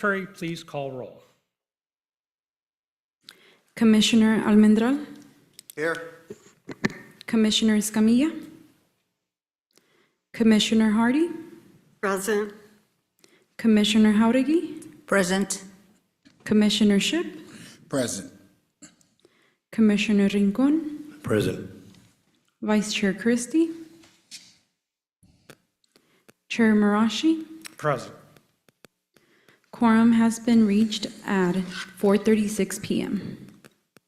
Secretary, please call roll. Commissioner Almendral, Here. Commissioner Escamilla, Commissioner Hardy, Present. Commissioner Jauregui, Present. Commissioner Ship, Present. Commissioner Rincon, Present. Vice Chair Christie, Chair Marashi. Present. Quorum has been reached at 4:36 p.m.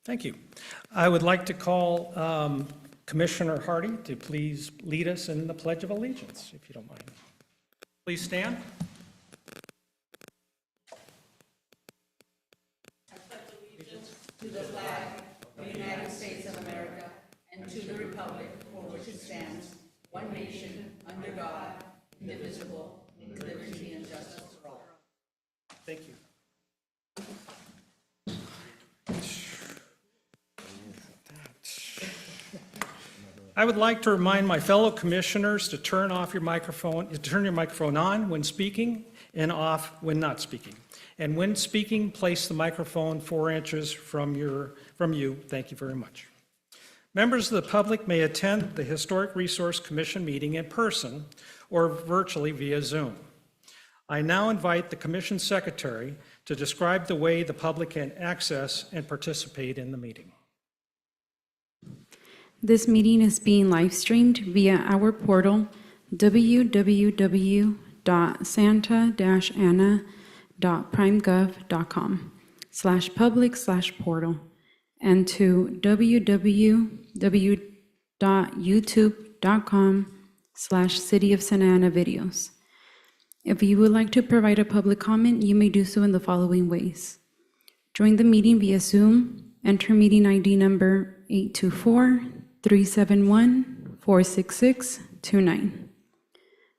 Thank you. I would like to call Commissioner Hardy to please lead us in the Pledge of Allegiance, if you don't mind. Please stand. Thank you. I would like to remind my fellow commissioners to turn your microphone on when speaking and off when not speaking. And when speaking, place the microphone 4 inches from you. Thank you very much. Members of the public may attend the Historic Resource Commission meeting in person or virtually via Zoom. I now invite the Commission Secretary to describe the way the public can access and participate in the meeting. This meeting is being live streamed via our portal www.santa-ana.primegov.com/public/portal and to www.youtube.com/City of Santa Ana videos. If you would like to provide a public comment, you may do so in the following ways. Join the meeting via Zoom, enter meeting ID number 824-371-46629.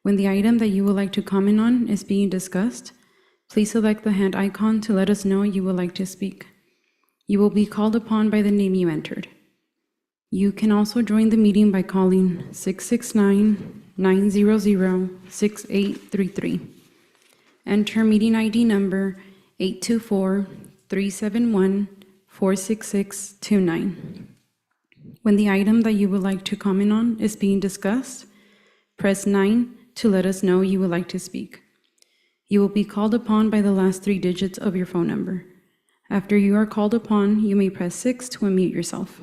When the item that you would like to comment on is being discussed, please select the hand icon to let us know you would like to speak. You will be called upon by the name you entered. You can also join the meeting by calling 669-900-6833. Enter meeting ID number 824-371-46629. When the item that you would like to comment on is being discussed, press 9 to let us know you would like to speak. You will be called upon by the last 3 digits of your phone number. After you are called upon, you may press 6 to unmute yourself.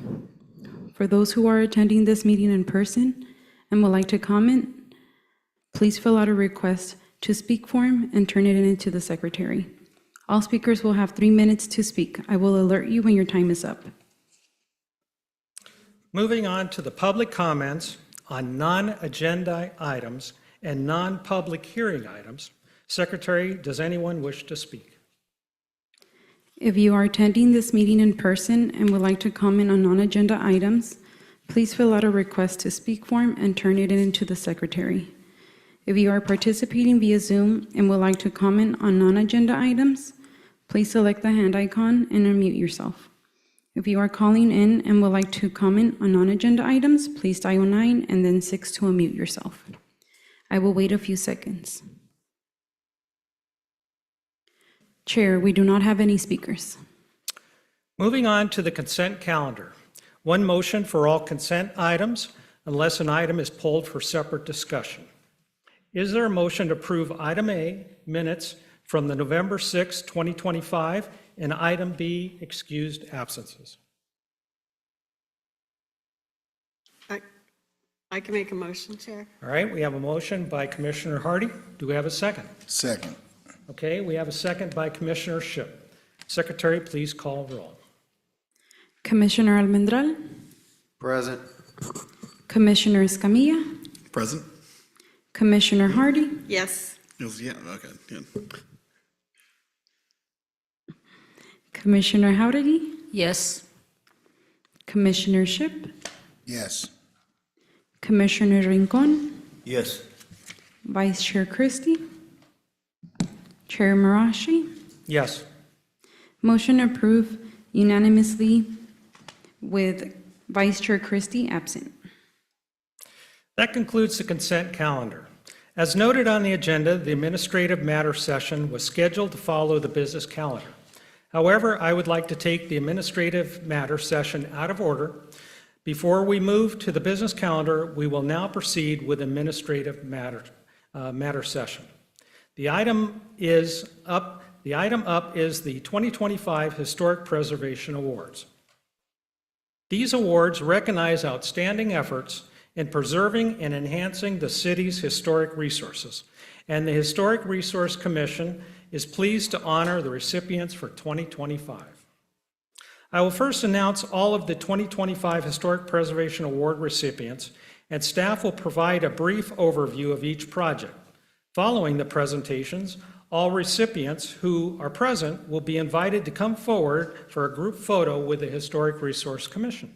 For those who are attending this meeting in person and would like to comment, please fill out a request to speak form and turn it in to the secretary. All speakers will have 3 minutes to speak. I will alert you when your time is up. Moving on to the public comments on non-agenda items and non-public hearing items. Secretary, does anyone wish to speak? If you are attending this meeting in person and would like to comment on non-agenda items, please fill out a request to speak form and turn it in to the secretary. If you are participating via Zoom and would like to comment on non-agenda items, please select the hand icon and unmute yourself. If you are calling in and would like to comment on non-agenda items, please dial 9 and then 6 to unmute yourself. I will wait a few seconds. Chair, we do not have any speakers. Moving on to the consent calendar. One motion for all consent items unless an item is pulled for separate discussion. Is there a motion to approve item A, minutes from the November 6, 2025, and item B, excused absences? I can make a motion, Chair. All right, we have a motion by Commissioner Hardy. Do we have a second? Second. Okay, we have a second by Commissioner Ship. Secretary, please call roll. Commissioner Almendral, Present. Commissioner Escamilla, Present? Commissioner Hardy, Yes. Yeah, okay, yeah. Commissioner Jauregui, Yes. Commissioner Ship, Yes. Commissioner Rincon, Yes. Vice Chair Christie, Chair Marashi. Yes. Motion approved unanimously with Vice Chair Christie absent. That concludes the consent calendar. As noted on the agenda, the administrative matter session was scheduled to follow the business calendar. However, I would like to take the administrative matter session out of order. Before we move to the business calendar, we will now proceed with administrative matter session. The item up is the 2025 Historic Preservation Awards. These awards recognize outstanding efforts in preserving and enhancing the city's historic resources, and the Historic Resource Commission is pleased to honor the recipients for 2025. I will first announce all of the 2025 Historic Preservation Award recipients, and staff will provide a brief overview of each project. Following the presentations, all recipients who are present will be invited to come forward for a group photo with the Historic Resource Commission.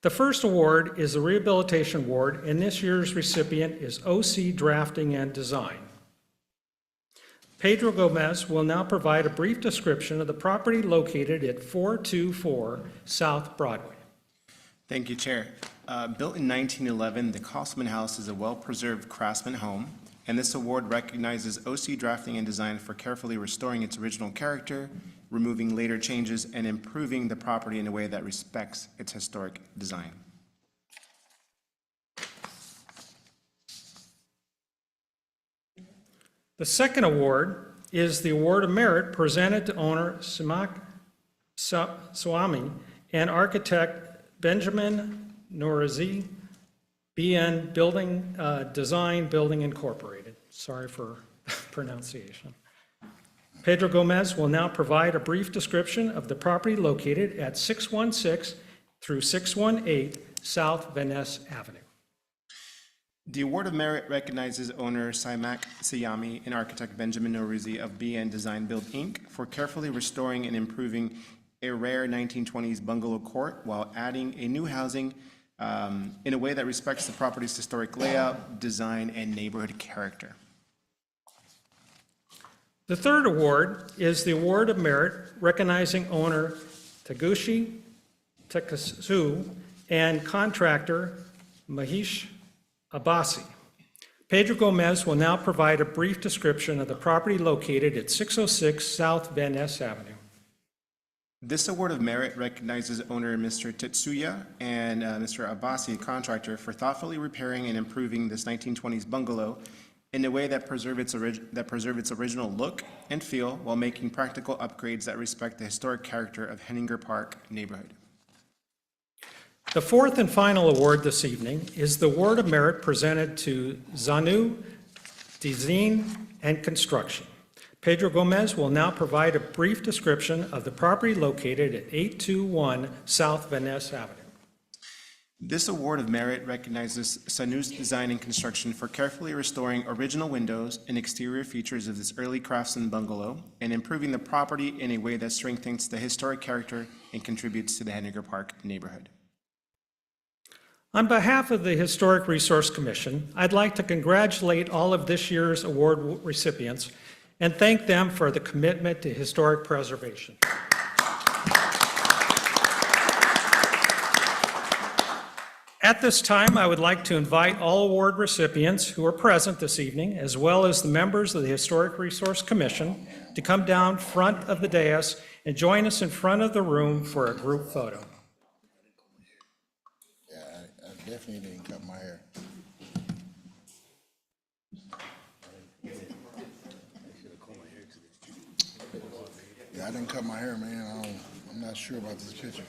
The first award is the Rehabilitation Award, and this year's recipient is OC Drafting and Design. Pedro Gomez will now provide a brief description of the property located at 424 South Broadway. Thank you, Chair. Built in 1911, the Kosman House is a well-preserved craftsman home, and this award recognizes OC Drafting and Design for carefully restoring its original character, removing later changes, and improving the property in a way that respects its historic design. The second award is the Award of Merit presented to owner Simak Swami and architect Benjamin Norazi, BN Building Design Building Incorporated. Sorry for pronunciation. Pedro Gomez will now provide a brief description of the property located at 616 through 618 South Van Ness Avenue. The Award of Merit recognizes owner Simak Sayami and architect Benjamin Noruzi of BN Design Build Inc. for carefully restoring and improving a rare 1920s bungalow court while adding a new housing in a way that respects the property's historic layout, design, and neighborhood character. The third award is the Award of Merit recognizing owner Taguchi Takasu and contractor Mahesh Abbasi. Pedro Gomez will now provide a brief description of the property located at 606 South Van Ness Avenue. This Award of Merit recognizes owner Mr. Tetsuya and Mr. Abbasi, contractor, for thoughtfully repairing and improving this 1920s bungalow in a way that preserve its original look and feel while making practical upgrades that respect the historic character of Henninger Park neighborhood. The fourth and final award this evening is the Award of Merit presented to Zanu Design and Construction. Pedro Gomez will now provide a brief description of the property located at 821 South Van Ness Avenue. This Award of Merit recognizes Sanu's Design and Construction for carefully restoring original windows and exterior features of this early craftsman bungalow and improving the property in a way that strengthens the historic character and contributes to the Henninger Park neighborhood. On behalf of the Historic Resource Commission, I'd like to congratulate all of this year's award recipients and thank them for the commitment to historic preservation. At this time, I would like to invite all award recipients who are present this evening, as well as the members of the Historic Resource Commission, to come down front of the dais and join us in front of the room for a group photo. Yeah, I definitely didn't cut my hair. Yeah, I didn't cut my hair, man. I'm not sure about this picture.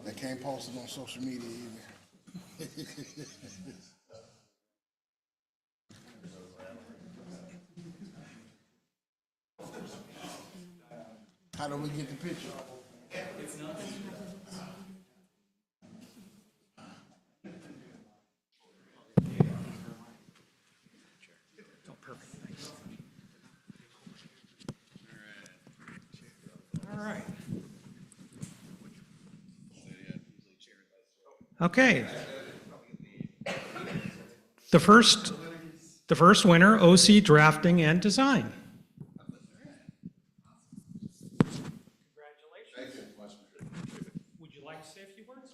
They can't post it on social media either. How do we get the picture? Oh, perfect, thanks. All right. Okay. The first winner, OC Drafting and Design. Congratulations. Would you like to say a few words?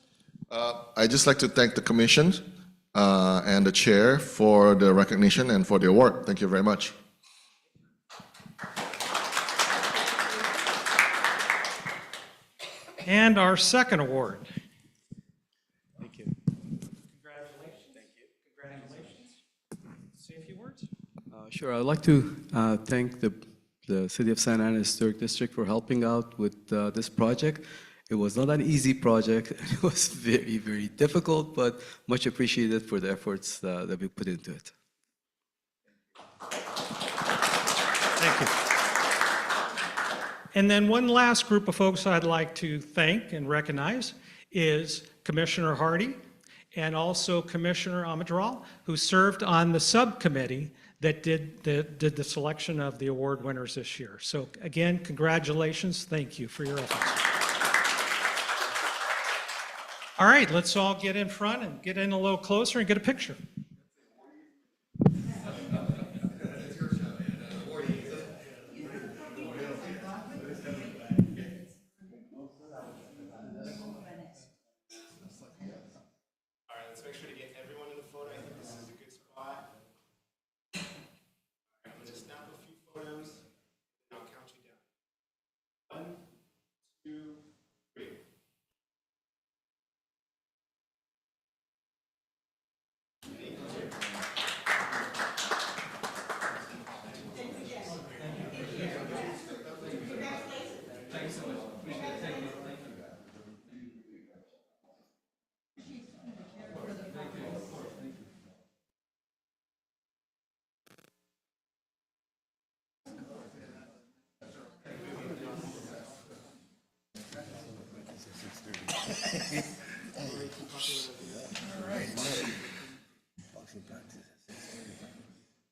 I'd just like to thank the commission and the chair for the recognition and for the award. Thank you very much. And our second award. Thank you. Congratulations. Thank you. Congratulations. Say a few words. Sure. I'd like to thank the City of Santa Ana Historic District for helping out with this project. It was not an easy project. It was very, very difficult, but much appreciated for the efforts that we put into it. Thank you. And then one last group of folks I'd like to thank and recognize is Commissioner Hardy and also Commissioner Amadral, who served on the subcommittee that did the selection of the award winners this year. So again, congratulations. Thank you for your efforts. All right, let's all get in front and get in a little closer and get a picture. All right, let's make sure to get everyone in the photo. I think this is a good spot. All right, I'm gonna snap a few photos, and I'll count you down. 1, 2, 3.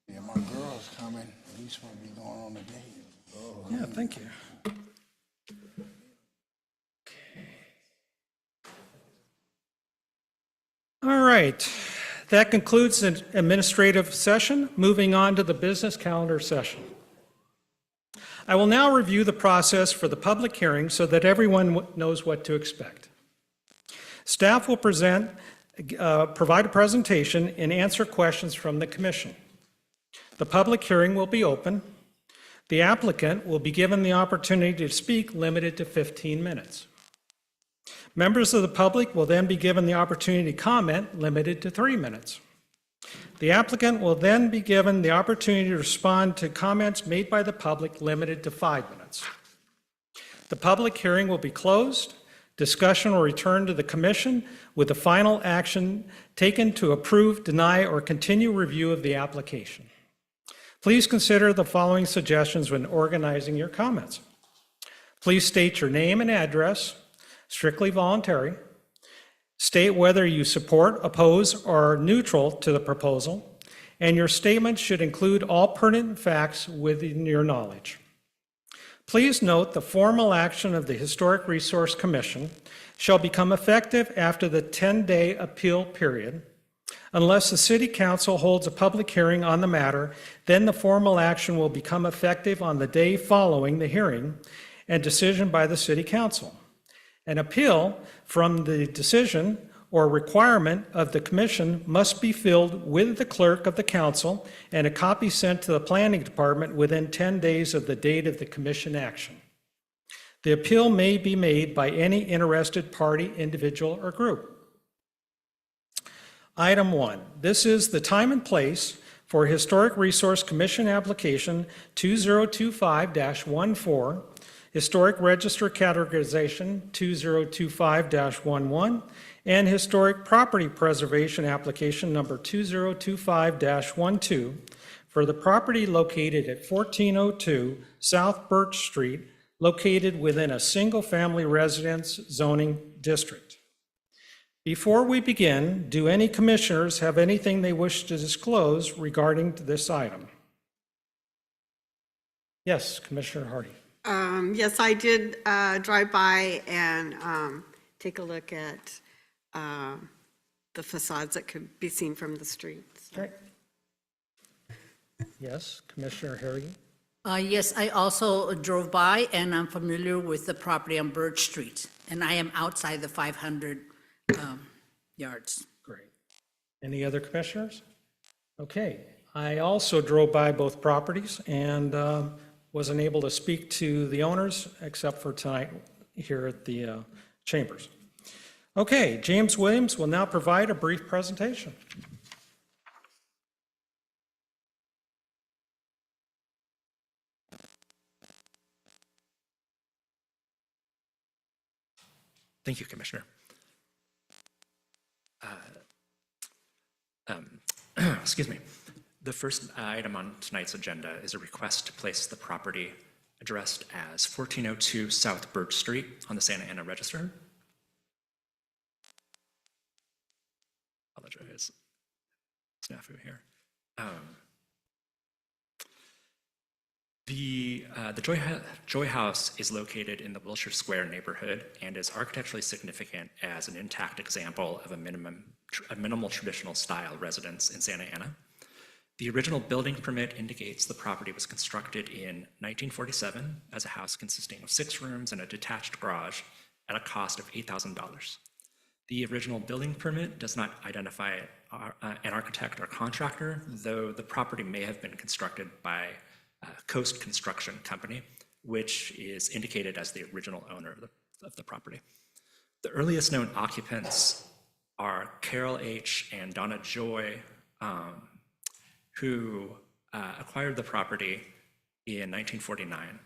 Yeah, my girl's coming. He's supposed to be going on a date. Yeah, thank you. All right, that concludes the administrative session. Moving on to the business calendar session. I will now review the process for the public hearing so that everyone knows what to expect. Staff will provide a presentation and answer questions from the commission. The public hearing will be open. The applicant will be given the opportunity to speak, limited to 15 minutes. Members of the public will then be given the opportunity to comment, limited to 3 minutes. The applicant will then be given the opportunity to respond to comments made by the public, limited to 5 minutes. The public hearing will be closed. Discussion will return to the commission with the final action taken to approve, deny, or continue review of the application. Please consider the following suggestions when organizing your comments. Please state your name and address, strictly voluntary. State whether you support, oppose, or are neutral to the proposal, and your statement should include all pertinent facts within your knowledge. Please note the formal action of the Historic Resource Commission shall become effective after the 10-day appeal period. Unless the City Council holds a public hearing on the matter, then the formal action will become effective on the day following the hearing and decision by the City Council. An appeal from the decision or requirement of the commission must be filed with the clerk of the council and a copy sent to the planning department within 10 days of the date of the commission action. The appeal may be made by any interested party, individual, or group. Item 1, this is the time and place for Historic Resource Commission application 2025-14, Historic Register Categorization 2025-11, and Historic Property Preservation Application number 2025-12 for the property located at 1402 South Birch Street, located within a single-family residence zoning district. Before we begin, do any commissioners have anything they wish to disclose regarding this item? Yes, Commissioner Hardy. Yes, I did drive by and take a look at the facades that could be seen from the streets. Okay. Yes, Commissioner Hardy. Yes, I also drove by and I'm familiar with the property on Birch Street, and I am outside the 500 yards. Great. Any other commissioners? Okay, I also drove by both properties and wasn't able to speak to the owners except for tonight here at the chambers. Okay, James Williams will now provide a brief presentation. Thank you, Commissioner. Excuse me. The first item on tonight's agenda is a request to place the property addressed as 1402 South Birch Street on the Santa Ana Register. Apologize. Snafu here. The Joy House is located in the Wilshire Square neighborhood and is architecturally significant as an intact example of a minimal traditional style residence in Santa Ana. The original building permit indicates the property was constructed in 1947 as a house consisting of 6 rooms and a detached garage at a cost of $8,000. The original building permit does not identify an architect or contractor, though the property may have been constructed by Coast Construction Company, which is indicated as the original owner of the property. The earliest known occupants are Carol H. and Donna Joy, who acquired the property in 1949.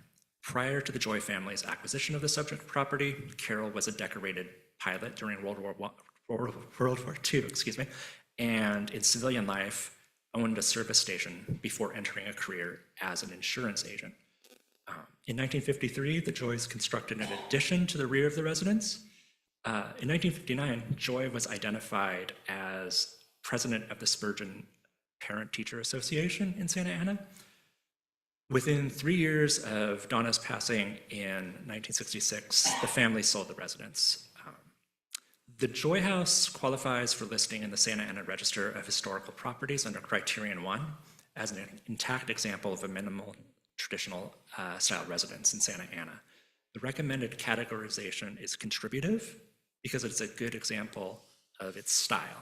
Prior to the Joy family's acquisition of the subject property, Carol was a decorated pilot during World War II, and in civilian life owned a service station before entering a career as an insurance agent. In 1953, the Joys constructed an addition to the rear of the residence. In 1959, Joy was identified as president of the Spurgeon Parent-Teacher Association in Santa Ana. Within 3 years of Donna's passing in 1966, the family sold the residence. The Joy House qualifies for listing in the Santa Ana Register of Historical Properties under Criterion 1 as an intact example of a minimal traditional style residence in Santa Ana. The recommended categorization is contributive because it's a good example of its style.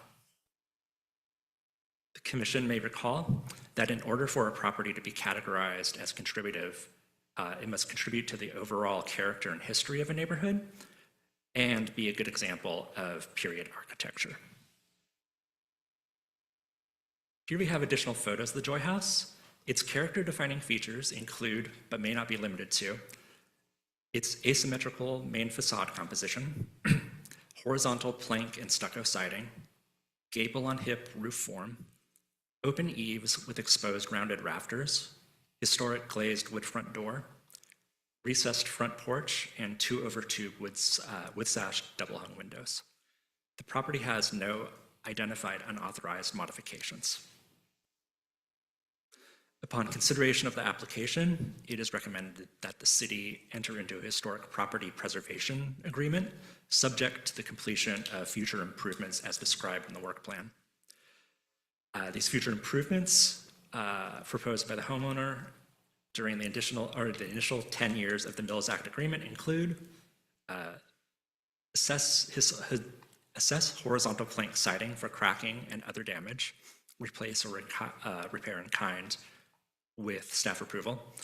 The Commission may recall that in order for a property to be categorized as contributive, it must contribute to the overall character and history of a neighborhood and be a good example of period architecture. Here we have additional photos of the Joy House. Its character-defining features include, but may not be limited to, its asymmetrical main facade composition, horizontal plank and stucco siding, gable-on-hip roof form, open eaves with exposed rounded rafters, historic glazed wood front door, recessed front porch, and 2/2 wood sash double-hung windows. The property has no identified unauthorized modifications. Upon consideration of the application, it is recommended that the city enter into a historic property preservation agreement subject to the completion of future improvements as described in the work plan. These future improvements proposed by the homeowner during the initial 10 years of the Mills Act agreement include assess horizontal plank siding for cracking and other damage, replace or repair in kind with staff approval,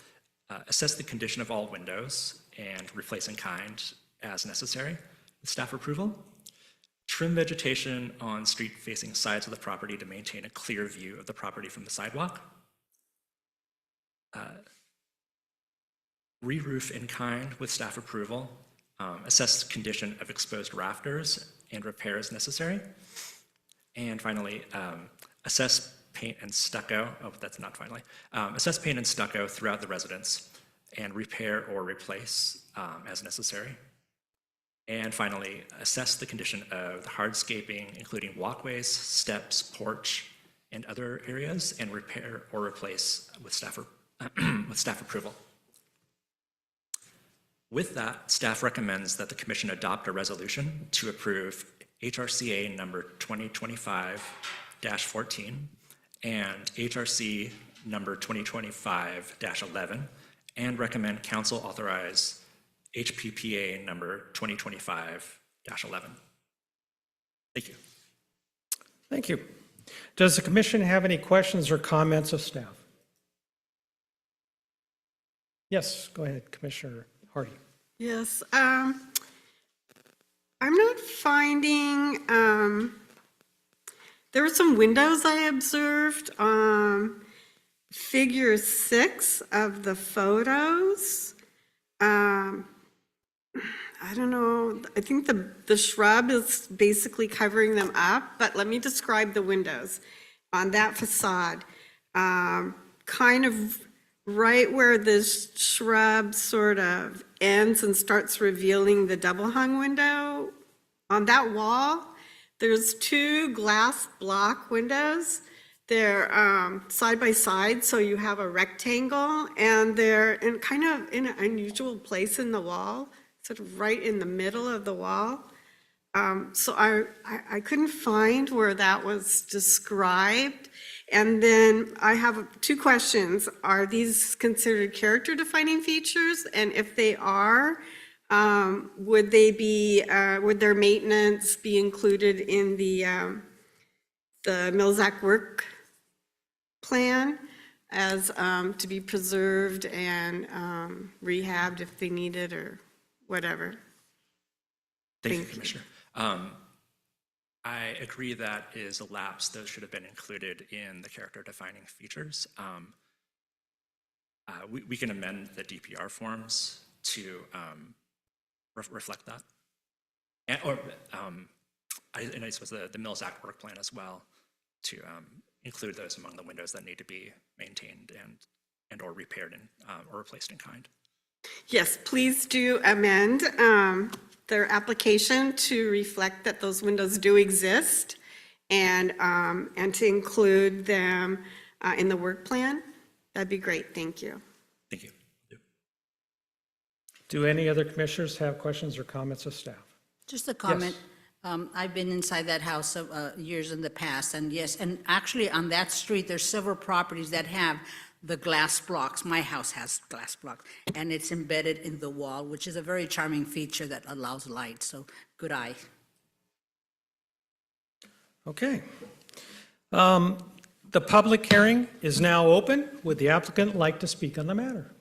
assess the condition of all windows and replace in kind as necessary with staff approval, trim vegetation on street-facing sides of the property to maintain a clear view of the property from the sidewalk, re-roof in kind with staff approval, assess condition of exposed rafters and repair as necessary, and finally, assess paint and stucco, assess paint and stucco throughout the residence and repair or replace as necessary. And finally, assess the condition of the hardscaping, including walkways, steps, porch, and other areas, and repair or replace with staff approval. With that, staff recommends that the Commission adopt a resolution to approve HRCA number 2025-14 and HRC number 2025-11, and recommend Council authorize HPPA number 2025-11. Thank you. Thank you. Does the commission have any questions or comments of staff? Yes, go ahead, Commissioner Hardy. Yes, I'm not finding, there were some windows I observed, figure 6 of the photos. I don't know, I think the shrub is basically covering them up, but let me describe the windows on that facade. Kind of right where this shrub sort of ends and starts revealing the double hung window, on that wall, there's 2 glass block windows. They're side by side, so you have a rectangle, and they're in kind of in an unusual place in the wall, sort of right in the middle of the wall. So I couldn't find where that was described. And then I have 2 questions. Are these considered character defining features? And if they are, would their maintenance be included in the Milzak work plan as to be preserved and rehabbed if they need it or whatever? Thank you, Commissioner. I agree that is a lapse. Those should have been included in the character defining features. We can amend the DPR forms to reflect that. And I suppose the Mills Act work plan as well, to include those among the windows that need to be maintained and or repaired or replaced in kind. Yes, please do amend their application to reflect that those windows do exist and to include them in the work plan. That'd be great. Thank you. Thank you. Do any other commissioners have questions or comments of staff? Just a comment. I've been inside that house years in the past, and yes, and actually on that street, there's several properties that have the glass blocks. My house has glass blocks, and it's embedded in the wall, which is a very charming feature that allows light, so good eye. Okay. The public hearing is now open. Would the applicant like to speak on the matter?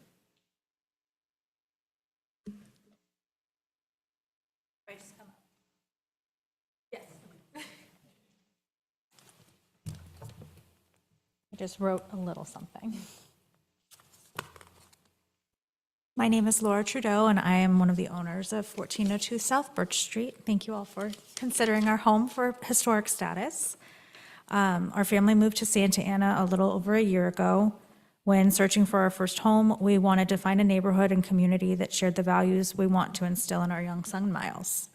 I just wrote a little something. My name is Laura Trudeau, and I am one of the owners of 1402 South Birch Street. Thank you all for considering our home for historic status. Our family moved to Santa Ana a little over a year ago. When searching for our first home, we wanted to find a neighborhood and community that shared the values we want to instill in our young son, Miles.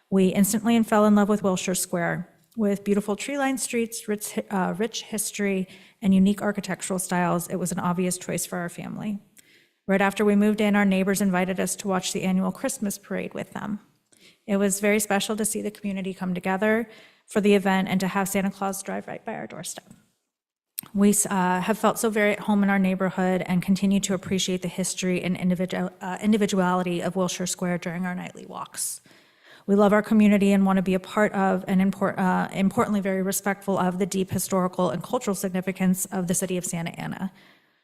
We instantly fell in love with Wilshire Square. With beautiful tree-lined streets, rich history, and unique architectural styles, it was an obvious choice for our family. Right after we moved in, our neighbors invited us to watch the annual Christmas parade with them. It was very special to see the community come together for the event and to have Santa Claus drive right by our doorstep. We have felt so very at home in our neighborhood and continue to appreciate the history and individuality of Wilshire Square during our nightly walks. We love our community and want to be a part of and importantly very respectful of the deep historical and cultural significance of the city of Santa Ana.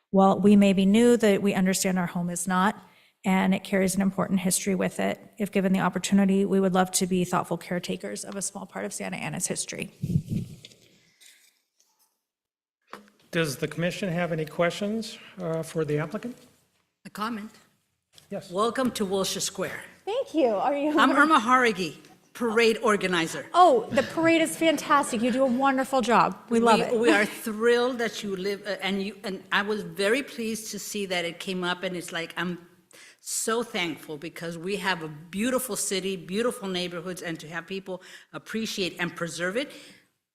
While we may be new, that we understand our home is not, and it carries an important history with it. If given the opportunity, we would love to be thoughtful caretakers of a small part of Santa Ana's history. Does the commission have any questions for the applicant? A comment. Yes. Welcome to Wilshire Square. Thank you. Are you? I'm Irma Harigi, parade organizer. Oh, the parade is fantastic. You do a wonderful job. We love it. We are thrilled that you live, and I was very pleased to see that it came up, and it's like, I'm so thankful because we have a beautiful city, beautiful neighborhoods, and to have people appreciate and preserve it,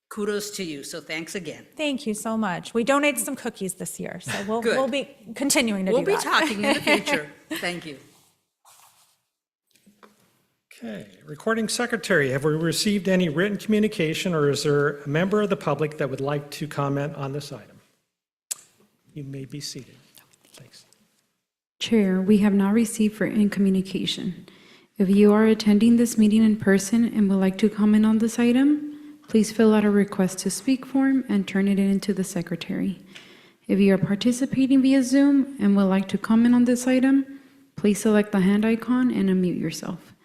kudos to you. So thanks again. Thank you so much. We donated some cookies this year, so Good. we'll be continuing to We'll do be that. talking in the future. Thank you. Okay, recording secretary, have we received any written communication or is there a member of the public that would like to comment on this item? You may be seated. Thanks. Chair, we have not received written communication. If you are attending this meeting in person and would like to comment on this item, Please fill out a request to speak form and turn it in to the secretary. If you are participating via Zoom and would like to comment on this item, please select the hand icon and unmute yourself.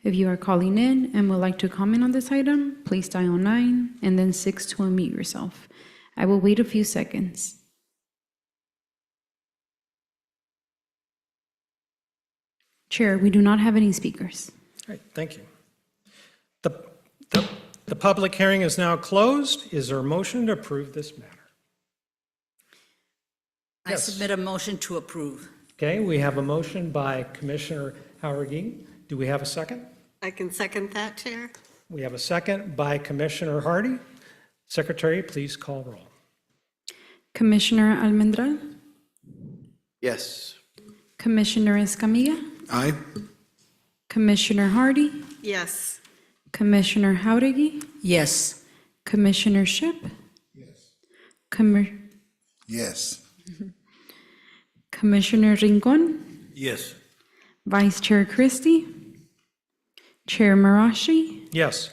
If you are calling in and would like to comment on this item, please dial 9 and then 6 to unmute yourself. I will wait a few seconds. Chair, we do not have any speakers. All right, thank you. The public hearing is now closed. Is there a motion to approve this matter? I Yes. submit a motion to approve. Okay, we have a motion by Commissioner Howard-Ging. Do we have a second? I can second that, Chair. We have a second by Commissioner Hardy. Secretary, please call roll. Commissioner Almendral, Yes. Commissioner Escamilla, Aye. Commissioner Hardy, Yes. Commissioner Jauregui, Yes. Commissioner Ship, Yes. Commissioner Rincon, Yes. Vice Chair Christie, Chair Marashi. Yes.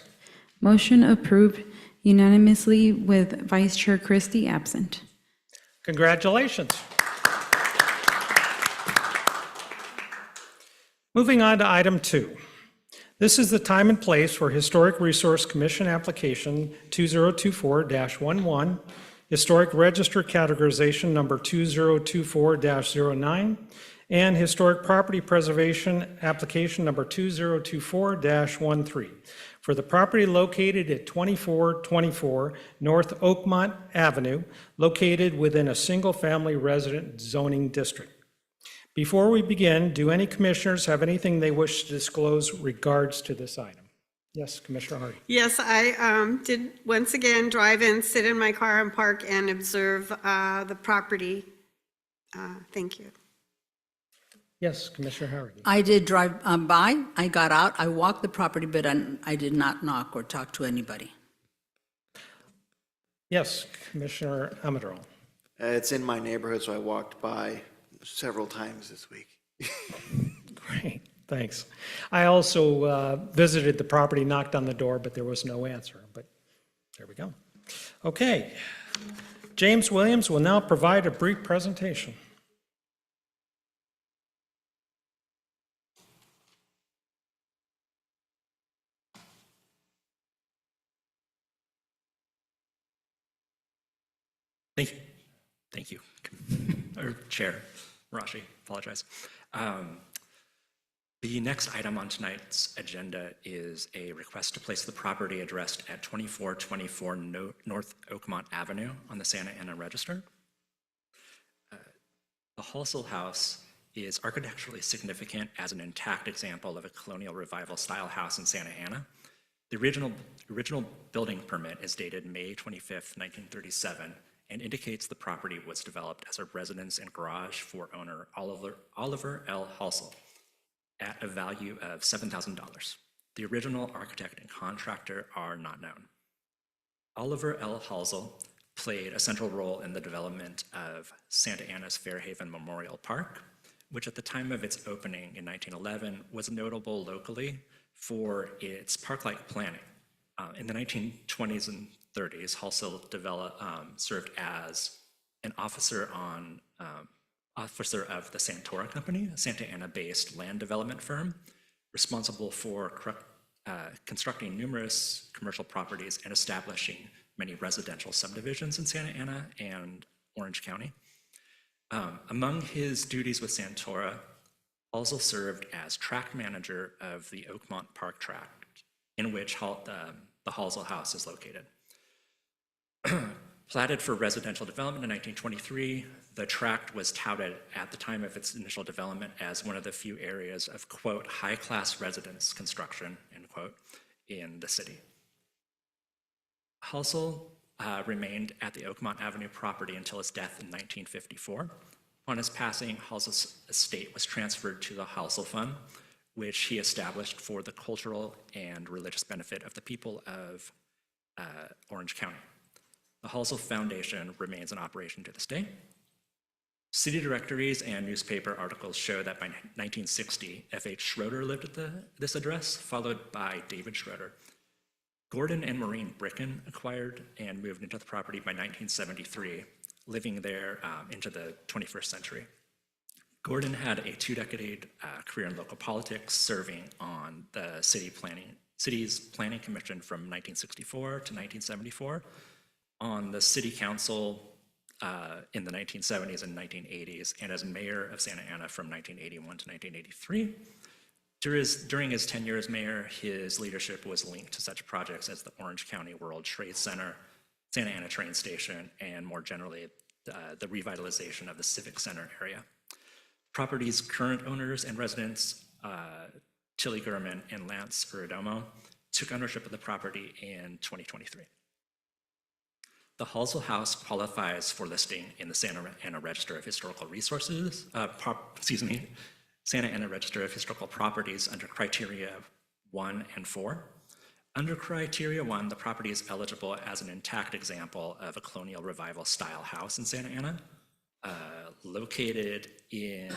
Motion approved unanimously with Vice Chair Christie absent. Congratulations. Moving on to item 2. This is the time and place for Historic Resource Commission application 2024-11, Historic Register categorization number 2024-09, and Historic Property Preservation application number 2024-13 for the property located at 2424 North Oakmont Avenue, located within a single-family resident zoning district. Before we begin, do any commissioners have anything they wish to disclose regards to this item? Yes, Commissioner Hardy. Yes, I did once again drive in, sit in my car and park and observe the property. Thank you. Yes, Commissioner Howard. I did drive by, I got out, I walked the property, but I did not knock or talk to anybody. Yes, Commissioner Amador. It's in my neighborhood, so I walked by several times this week. Great, thanks. I also visited the property, knocked on the door, but there was no answer, but there we go. Okay, James Williams will now provide a brief presentation. Thank you. Thank you. Or Chair Rashi, apologize. The next item on tonight's agenda is a request to place the property addressed at 2424 North Oakmont Avenue on the Santa Ana Register. The Halsell House is architecturally significant as an intact example of a colonial revival style house in Santa Ana. The original building permit is dated May 25th, 1937, and indicates the property was developed as a residence and garage for owner Oliver L. Halsell at a value of $7,000. The original architect and contractor are not known. Oliver L. Halsell played a central role in the development of Santa Ana's Fairhaven Memorial Park, which at the time of its opening in 1911 was notable locally for its park-like planning. In the 1920s and 30s, Halsell served as an officer of the Santora Company, a Santa Ana-based land development firm, responsible for constructing numerous commercial properties and establishing many residential subdivisions in Santa Ana and Orange County. Among his duties with Santora, Halsell served as tract manager of the Oakmont Park tract, in which the Halsell House is located. Platted for residential development in 1923, the tract was touted at the time of its initial development as one of the few areas of, quote, high-class residence construction, end quote, in the city. Halsell remained at the Oakmont Avenue property until his death in 1954. Upon his passing, Halsell's estate was transferred to the Halsell Fund, which he established for the cultural and religious benefit of the people of Orange County. The Halsell Foundation remains in operation to this day. City directories and newspaper articles show that by 1960, F.H. Schroeder lived at this address, followed by David Schroeder. Gordon and Maureen Bricken acquired and moved into the property by 1973, living there into the 21st century. Gordon had a two-decade career in local politics, serving on the city's planning commission from 1964 to 1974, on the city council in the 1970s and 1980s, and as mayor of Santa Ana from 1981 to 1983. During his tenure as mayor, his leadership was linked to such projects as the Orange County World Trade Center, Santa Ana train station, and more generally, the revitalization of the Civic Center area. Property's current owners and residents, Tilly Gurman and Lance Uridomo, took ownership of the property in 2023. The Halsell House qualifies for listing in the Santa Ana Register of Historical Resources, Santa Ana Register of Historical Properties under criteria 1 and 4. Under criteria 1, the property is eligible as an intact example of a colonial revival style house in Santa Ana, located in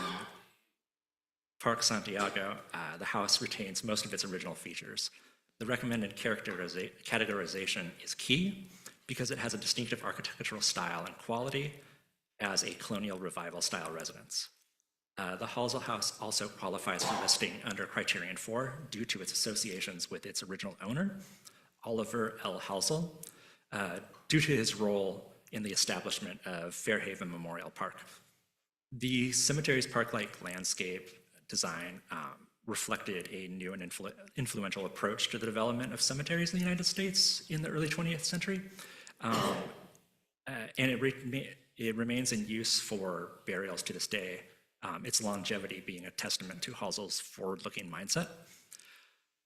Park Santiago. The house retains most of its original features. The recommended categorization is key because it has a distinctive architectural style and quality as a colonial revival style residence. The Halsell House also qualifies for listing under criterion 4 due to its associations with its original owner, Oliver L. Halsell, due to his role in the establishment of Fairhaven Memorial Park. The cemetery's park-like landscape design reflected a new and influential approach to the development of cemeteries in the United States in the early 20th century. And it remains in use for burials to this day, its longevity being a testament to Halsell's forward-looking mindset.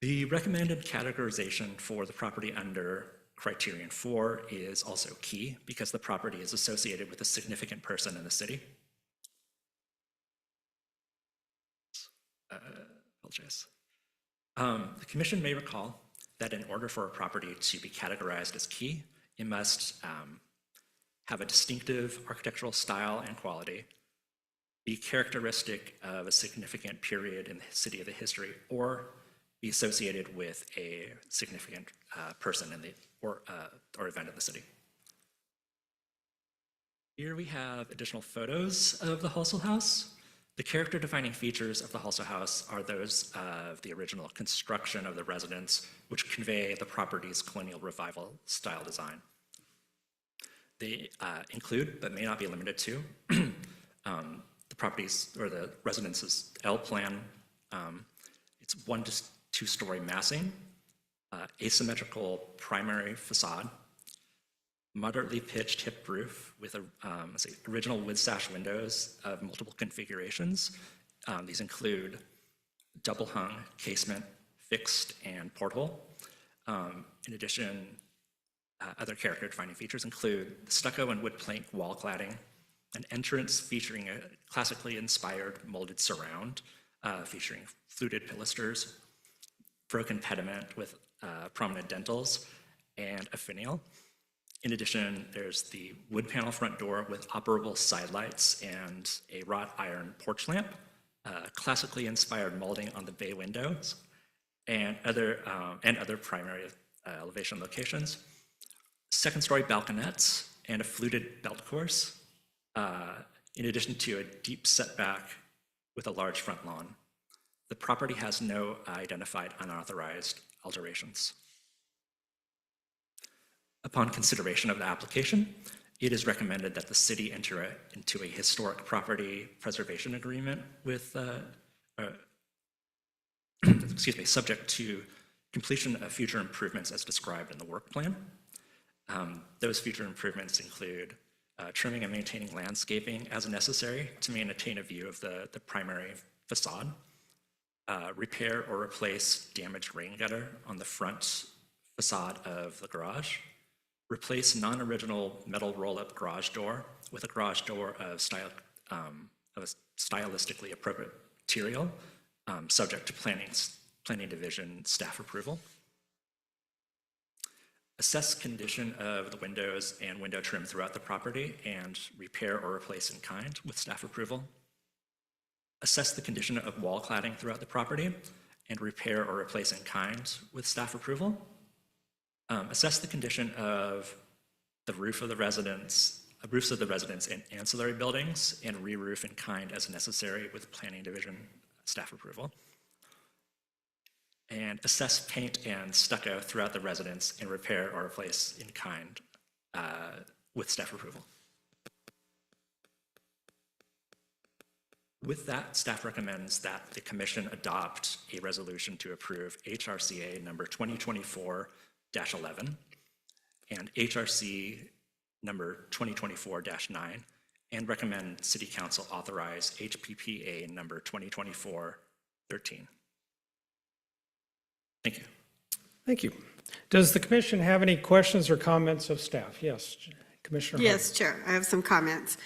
The recommended categorization for the property under criterion 4 is also key because the property is associated with a significant person in the city. Apologize. The commission may recall that in order for a property to be categorized as key, it must have a distinctive architectural style and quality, be characteristic of a significant period in the city of the history, or be associated with a significant person in the or event in the city. Here we have additional photos of the Halsell House. The character-defining features of the Halsell House are those of the original construction of the residence, which convey the property's colonial revival style design. They include, but may not be limited to, the property's or the residence's L plan. It's 1 to 2-story massing, asymmetrical primary facade, moderately pitched hip roof with original wood sash windows of multiple configurations. These include double hung casement, fixed and porthole. In addition, other character defining features include stucco and wood plank wall cladding, an entrance featuring a classically inspired molded surround featuring fluted pilasters, broken pediment with prominent dentils, and a finial. In addition, there's the wood panel front door with operable side lights and a wrought iron porch lamp, classically inspired molding on the bay windows, and other primary elevation locations. Second-story balconettes and a fluted belt course, in addition to a deep setback with a large front lawn. The property has no identified unauthorized alterations. Upon consideration of the application, it is recommended that the city enter into a historic property preservation agreement with, subject to completion of future improvements as described in the work plan. Those future improvements include trimming and maintaining landscaping as necessary to maintain a view of the primary facade, repair or replace damaged rain gutter on the front facade of the garage, replace non-original metal roll-up garage door with a garage door of a stylistically appropriate material, subject to planning division staff approval. Assess condition of the windows and window trim throughout the property and repair or replace in kind with staff approval. Assess the condition of wall cladding throughout the property and repair or replace in kind with staff approval. Assess the condition of the roofs of the residence and ancillary buildings, and re-roof in kind as necessary with Planning Division staff approval. And assess paint and stucco throughout the residence and repair or replace in kind with staff approval. With that, staff recommends that the commission adopt a resolution to approve HRCA number 2024-11 and HRC number 2024-9, and recommend City Council authorize HPPA number 2024-13. Thank you. Thank you. Does the commission have any questions or comments of staff? Yes, Commissioner Hart. Yes, Chair, I have some comments.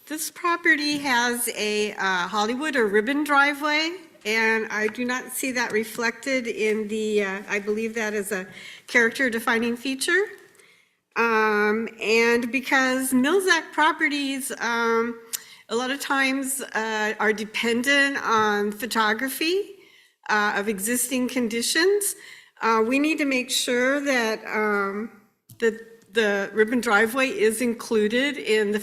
This property has a Hollywood or ribbon driveway, and I do not see that reflected in the, I believe that is a character defining feature. And because Mills Act properties, a lot of times are dependent on photography of existing conditions, we need to make sure that the ribbon driveway is included in the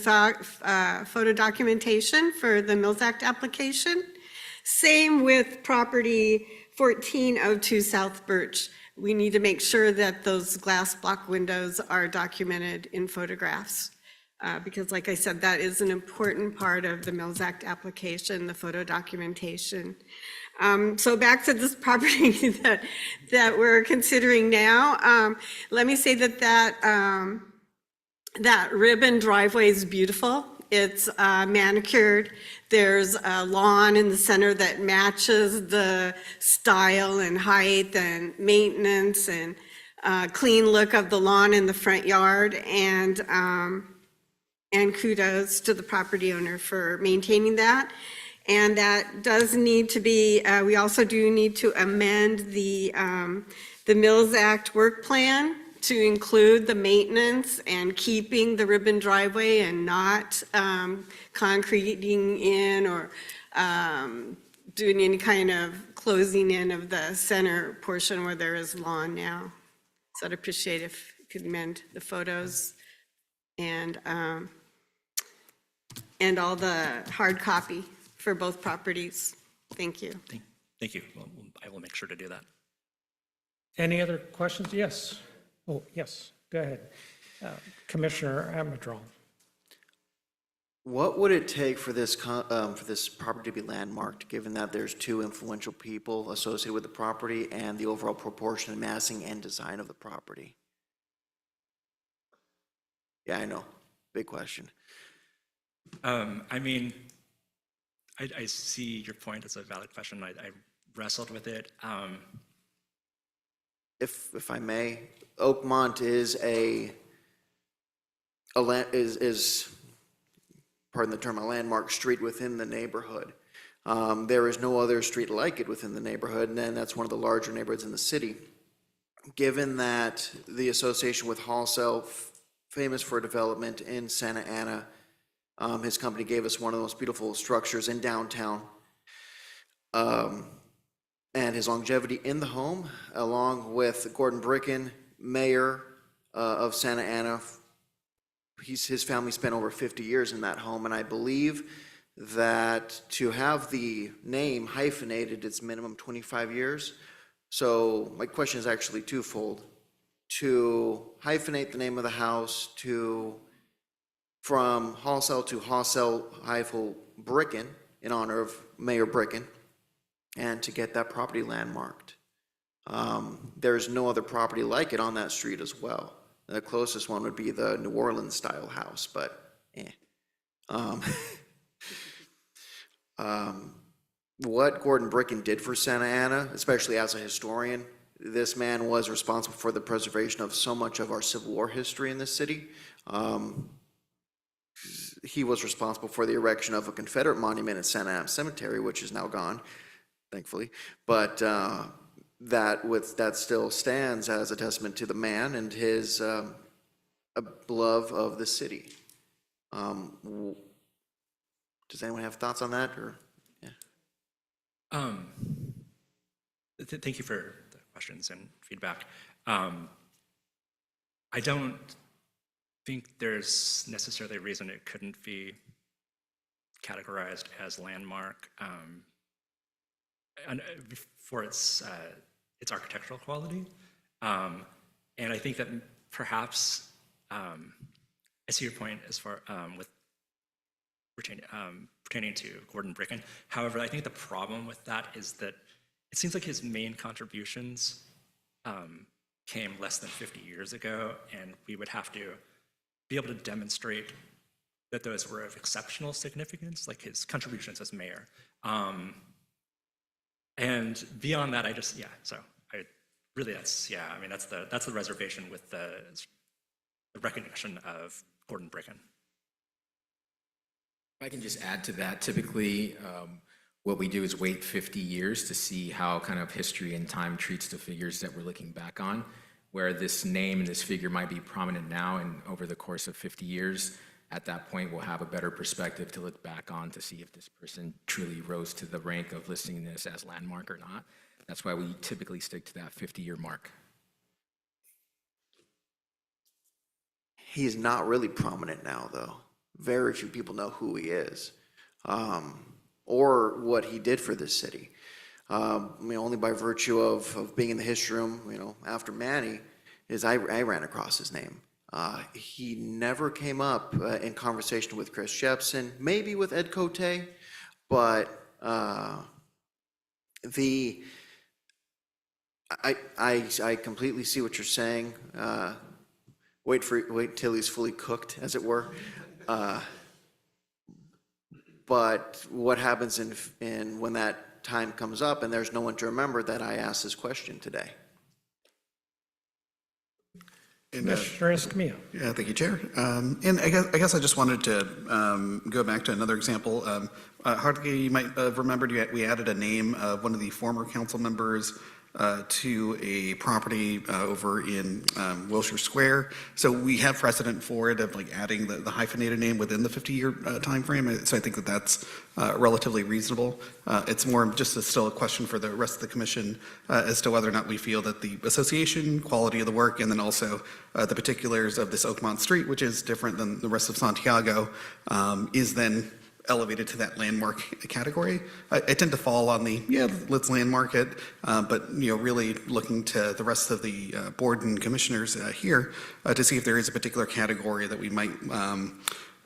photo documentation for the Mills Act application. Same with property 1402 South Birch. We need to make sure that those glass block windows are documented in photographs. Because like I said, that is an important part of the Mills Act application, the photo documentation. So back to this property that we're considering now. Let me say that ribbon driveway is beautiful. It's manicured. There's a lawn in the center that matches the style and height and maintenance and clean look of the lawn in the front yard. And kudos to the property owner for maintaining that. And that does need to be, we also do need to amend the Mills Act work plan to include the maintenance and keeping the ribbon driveway and not concreting in or doing any kind of closing in of the center portion where there is lawn now. So I'd appreciate if you could amend the photos and all the hard copy for both properties. Thank you. Thank you. Well, I will make sure to do that. Any other questions? Yes. Oh, yes, go ahead. Commissioner Amadron. What would it take for this property to be landmarked, given that there's two influential people associated with the property and the overall proportion, massing, and design of the property? Yeah, I know. Big question. I mean, I see your point. It's a valid question. I wrestled with it. If I may, Oakmont is pardon the term, a landmark street within the neighborhood. There is no other street like it within the neighborhood, and then that's one of the larger neighborhoods in the city. Given that the association with Hallsell, famous for development in Santa Ana, his company gave us one of the most beautiful structures in downtown. And his longevity in the home, along with Gordon Bricken, mayor of Santa Ana. His family spent over 50 years in that home, and I believe that to have the name hyphenated, it's minimum 25 years. So my question is actually twofold. To hyphenate the name of the house from Hallsell to Hallsell-Bricken in honor of Mayor Bricken, and to get that property landmarked. There's no other property like it on that street as well. The closest one would be the New Orleans style house, but what Gordon Bricken did for Santa Ana, especially as a historian, this man was responsible for the preservation of so much of our Civil War history in this city. He was responsible for the erection of a Confederate monument at Santa Ana Cemetery, which is now gone, thankfully. But that still stands as a testament to the man and his love of the city. Does anyone have thoughts on that? Or yeah. Thank you for the questions and feedback. I don't think there's necessarily a reason it couldn't be categorized as landmark for its architectural quality. And I think that perhaps, I see your point as far with pertaining to Gordon Bricken. However, I think the problem with that is that it seems like his main contributions came less than 50 years ago, and we would have to be able to demonstrate that those were of exceptional significance, like his contributions as mayor. And beyond that, that's the reservation with the recognition of Gordon Bricken. If I can just add to that, typically what we do is wait 50 years to see how kind of history and time treats the figures that we're looking back on, where this name and this figure might be prominent now, and over the course of 50 years, at that point, we'll have a better perspective to look back on to see if this person truly rose to the rank of listing this as landmark or not. That's why we typically stick to that 50-year mark. He's not really prominent now, though. Very few people know who he is, or what he did for this city. Only by virtue of being in the history room, after Manny, I ran across his name. He never came up in conversation with Chris Jepson, maybe with Ed Cote, but I completely see what you're saying. Wait till he's fully cooked, as it were. But what happens in when that time comes up and there's no one to remember that I asked this question today? Commissioner Escamilla. Yeah, thank you, Chair. And I guess I just wanted to go back to another example. Hardly you might have remembered we added a name of one of the former council members to a property over in Wilshire Square. So we have precedent for it of adding the hyphenated name within the 50-year time frame. So I think that's relatively reasonable. It's more just still a question for the rest of the commission as to whether or not we feel that the association, quality of the work, and then also the particulars of this Oakmont Street, which is different than the rest of Santiago, is then elevated to that landmark category. I tend to fall on let's landmark it, but really looking to the rest of the board and commissioners here to see if there is a particular category that we might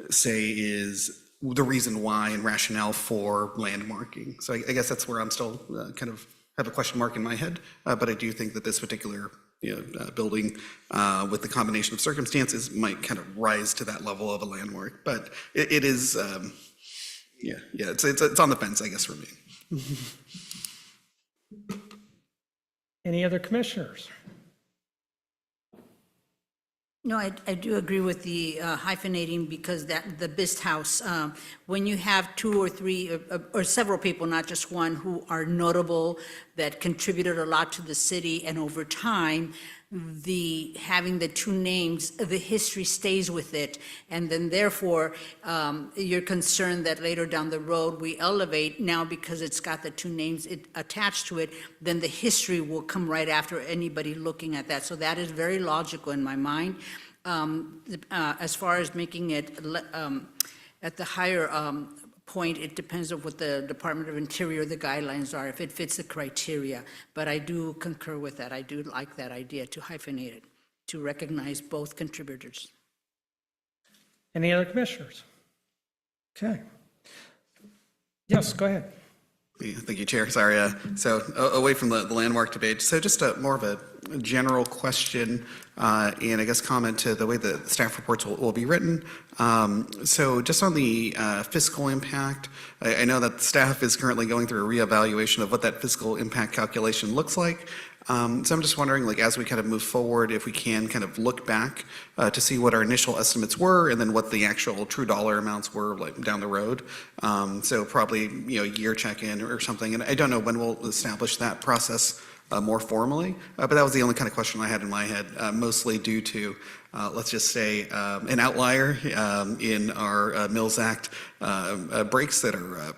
say is the reason why and rationale for landmarking. So I guess that's where I'm still kind of have a question mark in my head, but I do think that this particular building with the combination of circumstances might kind of rise to that level of a landmark. But it is. It's on the fence, I guess, for me. Any other commissioners? No, I do agree with the hyphenating, because the Bist House, when you have two or three or several people, not just one, who are notable, that contributed a lot to the city, and over time, having the two names, the history stays with it, and then therefore, you're concerned that later down the road we elevate now because it's got the two names attached to it, then the history will come right after anybody looking at that. So that is very logical in my mind. As far as making it at the higher point, it depends on what the Department of Interior, the guidelines are, if it fits the criteria. But I do concur with that. I do like that idea to hyphenate it, to recognize both contributors. Any other commissioners? Okay. Yes, go ahead. Thank you, Chair. Sorry. So away from the landmark debate, so just more of a general question and I guess comment to the way the staff reports will be written. So just on the fiscal impact, I know that staff is currently going through a reevaluation of what that fiscal impact calculation looks like. So I'm just wondering, as we kind of move forward, if we can kind of look back to see what our initial estimates were and then what the actual true dollar amounts were down the road. So probably, a year check-in or something. And I don't know when we'll establish that process more formally, but that was the only kind of question I had in my head, mostly due to, let's just say, an outlier in our Mills Act breaks that are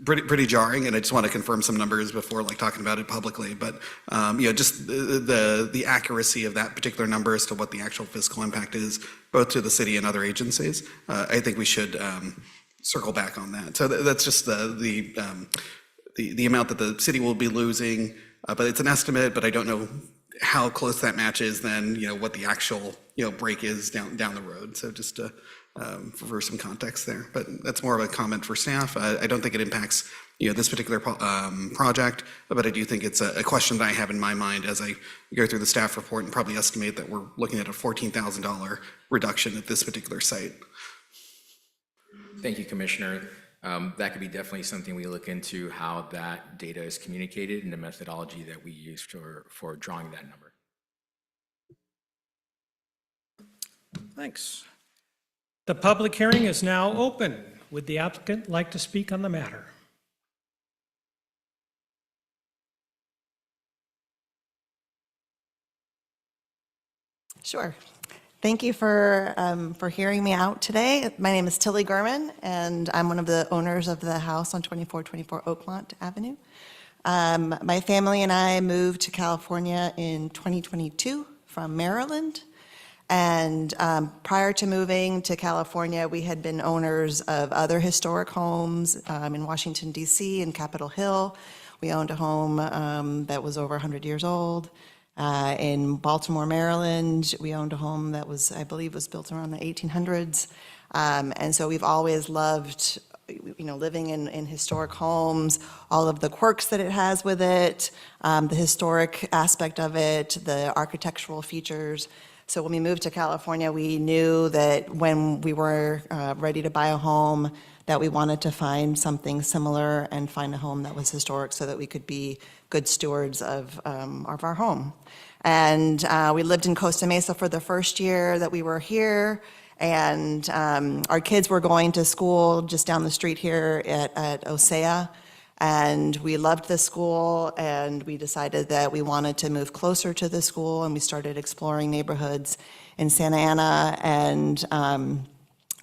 pretty jarring, and I just want to confirm some numbers before like talking about it publicly. But just the accuracy of that particular number as to what the actual fiscal impact is, both to the city and other agencies. I think we should circle back on that. So that's just the amount that the city will be losing, but it's an estimate. But I don't know how close that matches then what the actual break is down the road. So just for some context there, but that's more of a comment for staff. I don't think it impacts this particular project, but I do think it's a question that I have in my mind as I go through the staff report and probably estimate that we're looking at a $14,000 reduction at this particular site. Thank you, Commissioner. That could be definitely something we look into, how that data is communicated and the methodology that we use for drawing that number. Thanks. The public hearing is now open. Would the applicant like to speak on the matter? Sure. Thank you for hearing me out today. My name is Tilly Gurman, and I'm one of the owners of the house on 2424 Oakmont Avenue. My family and I moved to California in 2022 from Maryland. And prior to moving to California, we had been owners of other historic homes in Washington, D.C. and Capitol Hill. We owned a home that was over 100 years old. In Baltimore, Maryland, we owned a home that was, I believe, was built around the 1800s. And so we've always loved, living in historic homes, all of the quirks that it has with it, the historic aspect of it, the architectural features. So when we moved to California, we knew that when we were ready to buy a home, that we wanted to find something similar and find a home that was historic so that we could be good stewards of our home. And we lived in Costa Mesa for the first year that we were here. And our kids were going to school just down the street here at Osea. And we loved the school, and we decided that we wanted to move closer to the school, and we started exploring neighborhoods in Santa Ana, and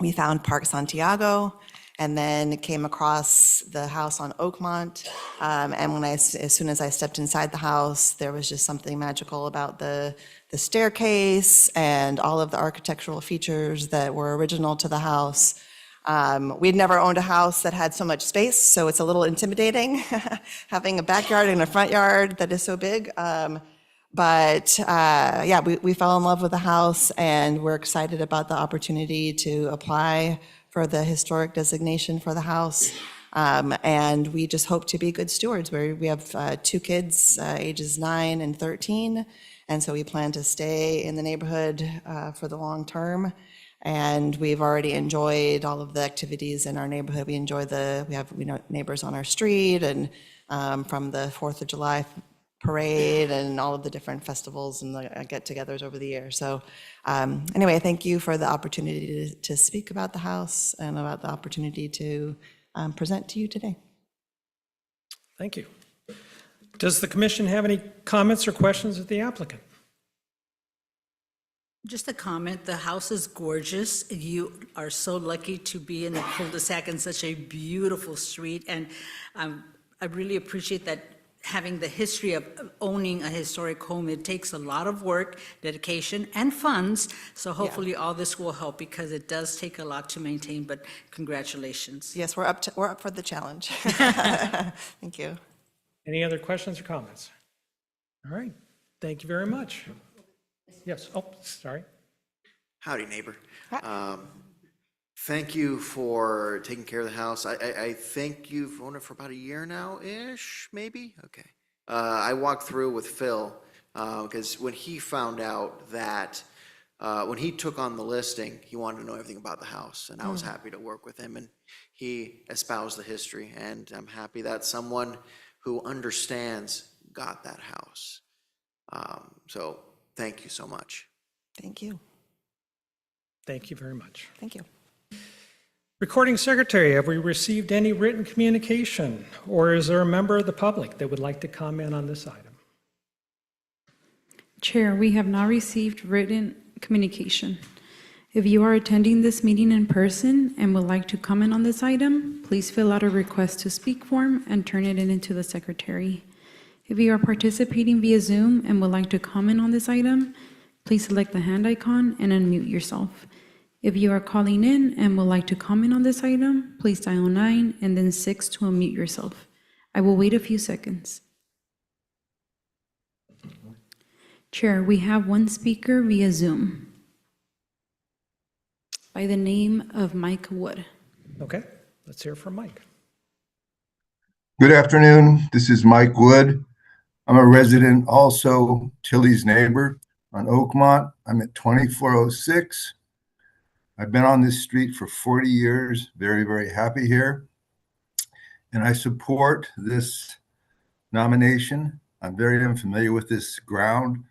we found Park Santiago, and then came across the house on Oakmont. And as soon as I stepped inside the house, there was just something magical about the staircase and all of the architectural features that were original to the house. We'd never owned a house that had so much space, so it's a little intimidating having a backyard and a front yard that is so big. We fell in love with the house, and we're excited about the opportunity to apply for the historic designation for the house. And we just hope to be good stewards. We have 2 kids, ages 9 and 13, and so we plan to stay in the neighborhood for the long term. And we've already enjoyed all of the activities in our neighborhood. We have neighbors on our street, and from the 4th of July parade and all of the different festivals and the get-togethers over the year. So anyway, thank you for the opportunity to speak about the house and about the opportunity to present to you today. Thank you. Does the commission have any comments or questions of the applicant? Just a comment, the house is gorgeous. You are so lucky to be in a cul-de-sac in such a beautiful street, and I really appreciate that, having the history of owning a historic home. It takes a lot of work, dedication, and funds, so hopefully all this will help, because it does take a lot to maintain, but congratulations. Yes, we're up for the challenge. Thank you. Any other questions or comments? All right, thank you very much. Yes, oh, sorry. Howdy, neighbor. Thank you for taking care of the house. I think you've owned it for about a year now-ish, maybe? Okay. I walked through with Phil, because when he found out that, when he took on the listing, he wanted to know everything about the house, and I was happy to work with him, and he espoused the history, and I'm happy that someone who understands got that house. So thank you so much. Thank you. Thank you very much. Thank you. Recording secretary, have we received any written communication, or is there a member of the public that would like to comment on this item? Chair, we have not received written communication. If you are attending this meeting in person and would like to comment on this item, please fill out a request to speak form and turn it in to the secretary. If you are participating via Zoom and would like to comment on this item, please select the hand icon and unmute yourself. If you are calling in and would like to comment on this item, please dial 9 and then 6 to unmute yourself. I will wait a few seconds. Chair, we have one speaker via Zoom by the name of Mike Wood. Okay, let's hear from Mike. Good afternoon. This is Mike Wood. I'm a resident, also Tilly's neighbor on Oakmont. I'm at 2406. I've been on this street for 40 years. Very, very happy here. And I support this nomination. I'm very unfamiliar with this ground,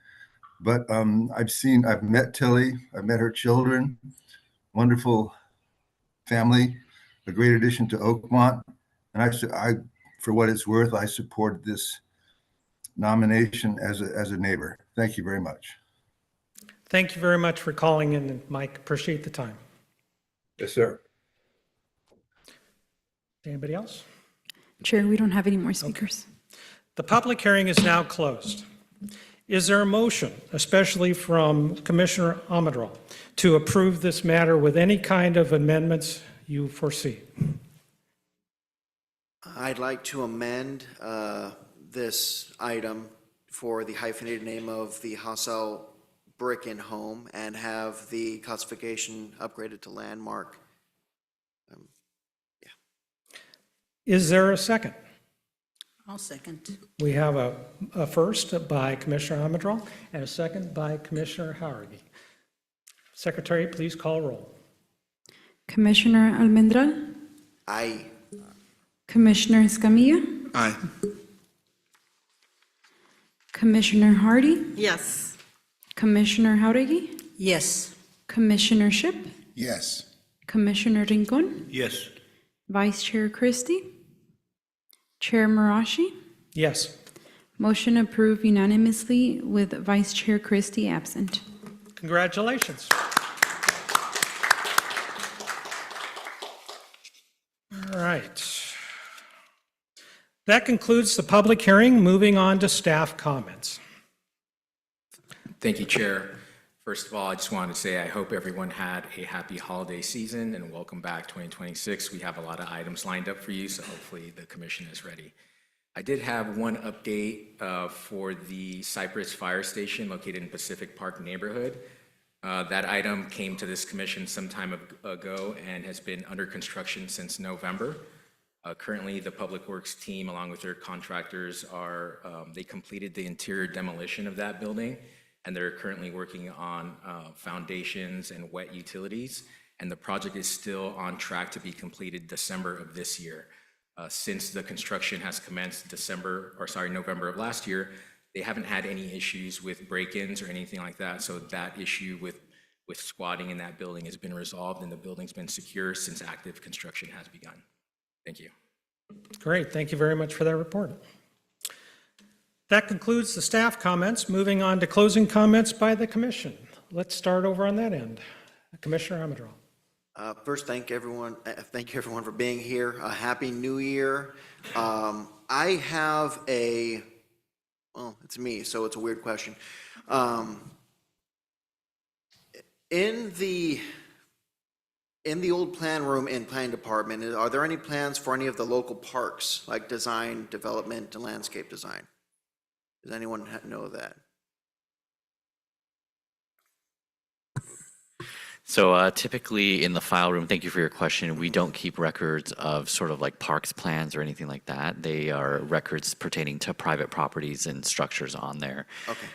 but I've met Tilly, I've met her children, wonderful family, a great addition to Oakmont. And I, for what it's worth, I support this nomination as a neighbor. Thank you very much. Thank you very much for calling in, Mike. Appreciate the time. Yes, sir. Anybody else? Chair, we don't have any more speakers. The public hearing is now closed. Is there a motion, especially from Commissioner Amadral, to approve this matter with any kind of amendments you foresee? I'd like to amend this item for the hyphenated name of the Hassel Bricken home and have the classification upgraded to landmark. Is there a second? I'll second. We have a first by Commissioner Amadral and a second by Commissioner Howergy. Secretary, please call roll. Commissioner Almendral, Aye. Commissioner Escamilla, Aye. Commissioner Hardy, Yes. Commissioner Jauregui, Yes. Commissioner Ship, Yes. Commissioner Rincon, Yes. Vice Chair Christie, Chair Marashi. Yes. Motion approved unanimously with Vice Chair Christie absent. Congratulations. All right. That concludes the public hearing. Moving on to staff comments. Thank you, Chair. First of all, I just wanted to say I hope everyone had a happy holiday season and welcome back 2026. We have a lot of items lined up for you, so hopefully the commission is ready. I did have one update for the Cypress Fire Station located in Pacific Park neighborhood. That item came to this commission some time ago and has been under construction since November. Currently, the Public Works team, along with their contractors, they completed the interior demolition of that building, and they're currently working on foundations and wet utilities, and the project is still on track to be completed December of this year. Since the construction has commenced November of last year, they haven't had any issues with break-ins or anything like that, so that issue with squatting in that building has been resolved, and the building's been secure since active construction has begun. Thank you. Great. Thank you very much for that report. That concludes the staff comments. Moving on to closing comments by the commission. Let's start over on that end. Commissioner Amadral. First, thank you everyone for being here. Happy New Year. I have well, it's me, so it's a weird question. In the old plan room in planning department, are there any plans for any of the local parks, like design, development, and landscape design? Does anyone know that? So typically in the file room, thank you for your question, we don't keep records of sort of like parks plans or anything like that. They are records pertaining to private properties and structures on there. Okay.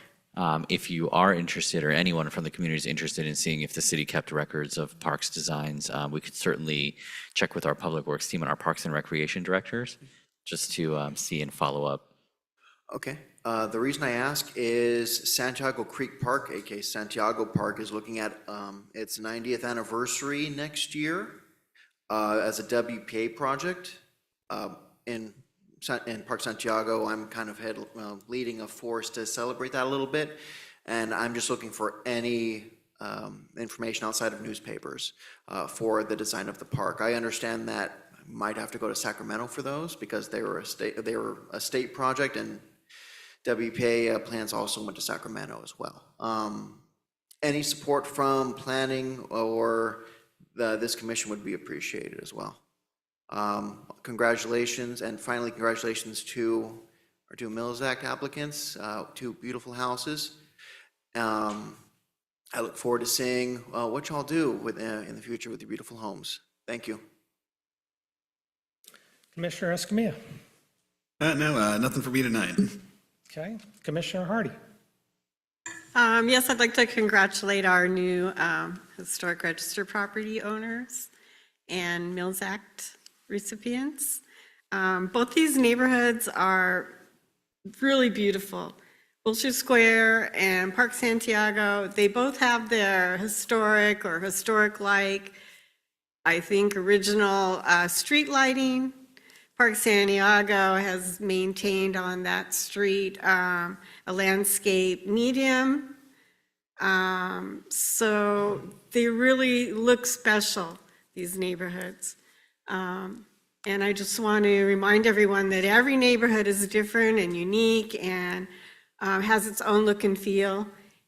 If you are interested, or anyone from the community is interested in seeing if the city kept records of parks designs, we could certainly check with our Public Works team and our Parks and Recreation directors just to see and follow up. Okay. The reason I ask is Santiago Creek Park, aka Santiago Park, is looking at its 90th anniversary next year as a WPA project. In Park Santiago, I'm kind of leading a force to celebrate that a little bit, and I'm just looking for any information outside of newspapers for the design of the park. I understand that might have to go to Sacramento for those because they were a state project, and WPA plans also went to Sacramento as well. Any support from planning or this commission would be appreciated as well. Congratulations, and finally, congratulations to our two Mills Act applicants, two beautiful houses. I look forward to seeing what y'all do in the future with your beautiful homes. Thank you. Commissioner Escamilla. No, nothing for me tonight. Okay. Commissioner Hardy. Yes, I'd like to congratulate our new Historic Register property owners and Mills Act recipients. Both these neighborhoods are really beautiful. Wilshire Square and Park Santiago, they both have their historic or historic-like, I think, original street lighting. Park Santiago has maintained on that street a landscape medium. So they really look special, these neighborhoods. And I just want to remind everyone that every neighborhood is different and unique and has its own look and feel.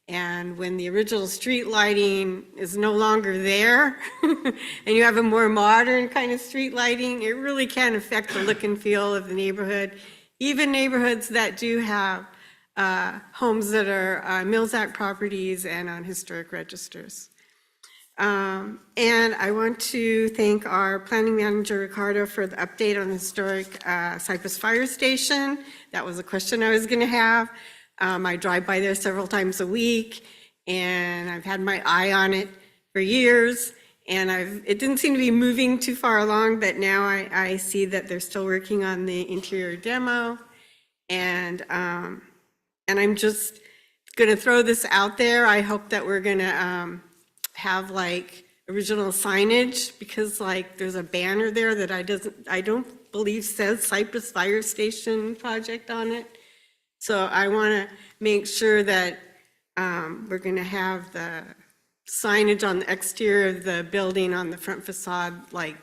And when the original street lighting is no longer there and you have a more modern kind of street lighting, it really can affect the look and feel of the neighborhood. Even neighborhoods that do have homes that are Mills Act properties and on historic registers. And I want to thank our planning manager, Ricardo, for the update on the historic Cypress Fire Station. That was a question I was going to have. I drive by there several times a week, and I've had my eye on it for years, and it didn't seem to be moving too far along, but now I see that they're still working on the interior demo, and I'm just going to throw this out there. I hope that we're going to have like original signage, because like there's a banner there that I don't believe says Cypress Fire Station Project on it. So I want to make sure that we're going to have the signage on the exterior of the building on the front facade like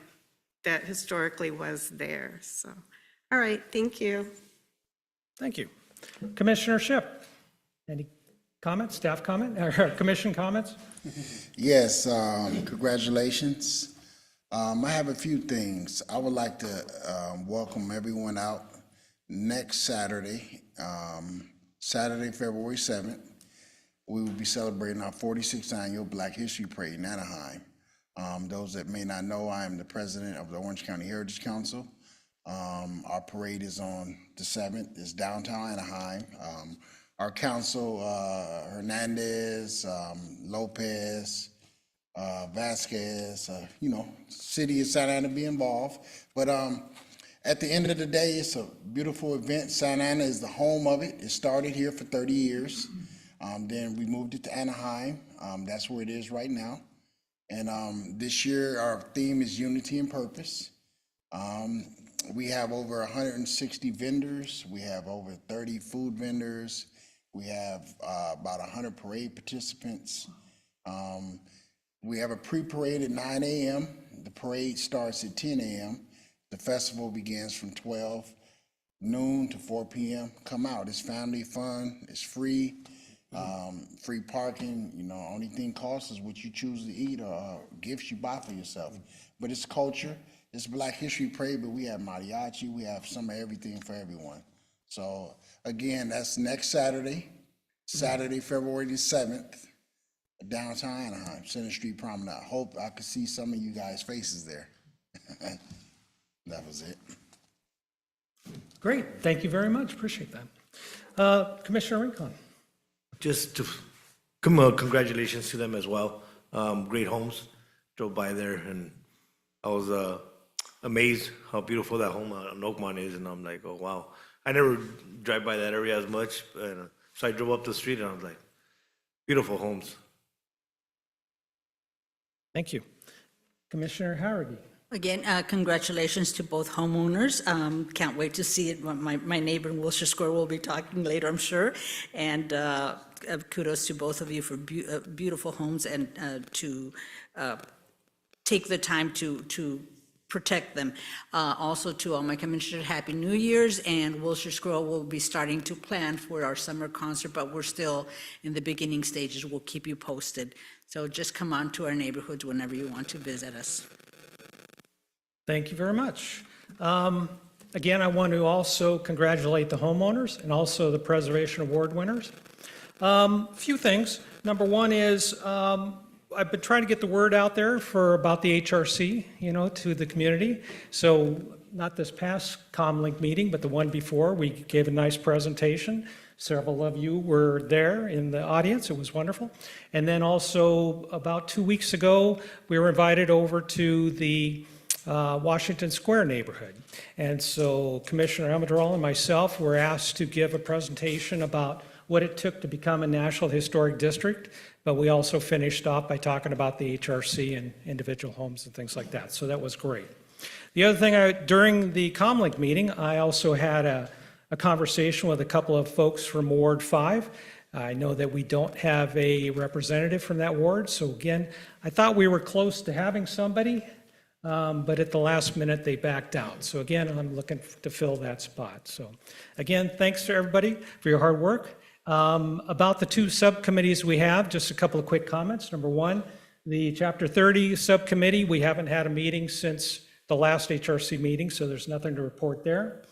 that historically was there. So, all right, thank you. Thank you. Commissioner Shipp, any comments, staff comment, or commission comments? Yes, congratulations. I have a few things. I would like to welcome everyone out next Saturday, Saturday, February 7th. We will be celebrating our 46th annual Black History Parade in Anaheim. Those that may not know, I am the president of the Orange County Heritage Council. Our parade is on the 7th. It's downtown Anaheim. Our council, Hernandez, Lopez, Vasquez, city of Santa Ana be involved. But at the end of the day, it's a beautiful event. Santa Ana is the home of it. It started here for 30 years. Then we moved it to Anaheim. That's where it is right now. And this year, our theme is Unity and Purpose. We have over 160 vendors. We have over 30 food vendors. We have about 100 parade participants. We have a pre-parade at 9 a.m. The parade starts at 10 a.m. The festival begins from 12 noon to 4 p.m. Come out. It's family fun. It's free. Free parking. Only thing costs is what you choose to eat or gifts you buy for yourself. But it's culture. It's Black History Parade, but we have mariachi. We have some of everything for everyone. So again, that's next Saturday, February the 7th, downtown Anaheim, Center Street Promenade. Hope I could see some of you guys' faces there. That was it. Great. Thank you very much. Appreciate that. Commissioner Rincon. Just to congratulations to them as well. Great homes. Drove by there and I was amazed how beautiful that home on Oakmont is, and I'm like, oh wow. I never drive by that area as much, so I drove up the street and I was like, beautiful homes. Thank you. Commissioner Harrigan. Again, congratulations to both homeowners. Can't wait to see it. My neighbor in Wilshire Square will be talking later, I'm sure. And kudos to both of you for beautiful homes and to take the time to protect them. Also to all my commissioners, Happy New Year's, and Wilshire Square will be starting to plan for our summer concert, but we're still in the beginning stages. We'll keep you posted. So just come on to our neighborhoods whenever you want to visit us. Thank you very much. Again, I want to also congratulate the homeowners and also the Preservation Award winners. A few things. Number one is I've been trying to get the word out there about the HRC, to the community. So not this past Comlink meeting, but the one before, we gave a nice presentation. Several of you were there in the audience. It was wonderful. And then also about 2 weeks ago, we were invited over to the Washington Square neighborhood. And so Commissioner Amador and myself were asked to give a presentation about what it took to become a National Historic District, but we also finished off by talking about the HRC and individual homes and things like that. So that was great. The other thing, during the Comlink meeting, I also had a conversation with a couple of folks from Ward 5. I know that we don't have a representative from that ward. So again, I thought we were close to having somebody, but at the last minute they backed out. So again, I'm looking to fill that spot. So again, thanks to everybody for your hard work. About the two subcommittees we have, just a couple of quick comments. Number one, the Chapter 30 subcommittee, we haven't had a meeting since the last HRC meeting, so there's nothing to report there.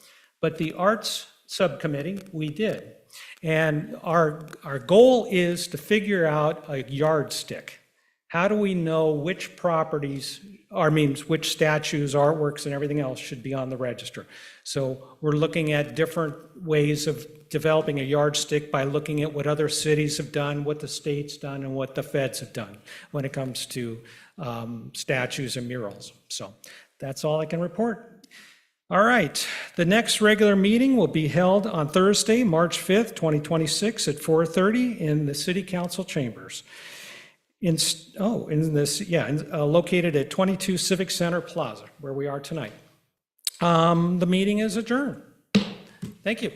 But the arts subcommittee, we did. And our goal is to figure out a yardstick. How do we know which properties, which statues, artworks, and everything else should be on the register? So we're looking at different ways of developing a yardstick by looking at what other cities have done, what the state's done, and what the feds have done when it comes to statues and murals. So that's all I can report. All right, the next regular meeting will be held on Thursday, March 5th, 2026 at 4:30 in the City Council chambers. Located at 22 Civic Center Plaza, where we are tonight. The meeting is adjourned. Thank you.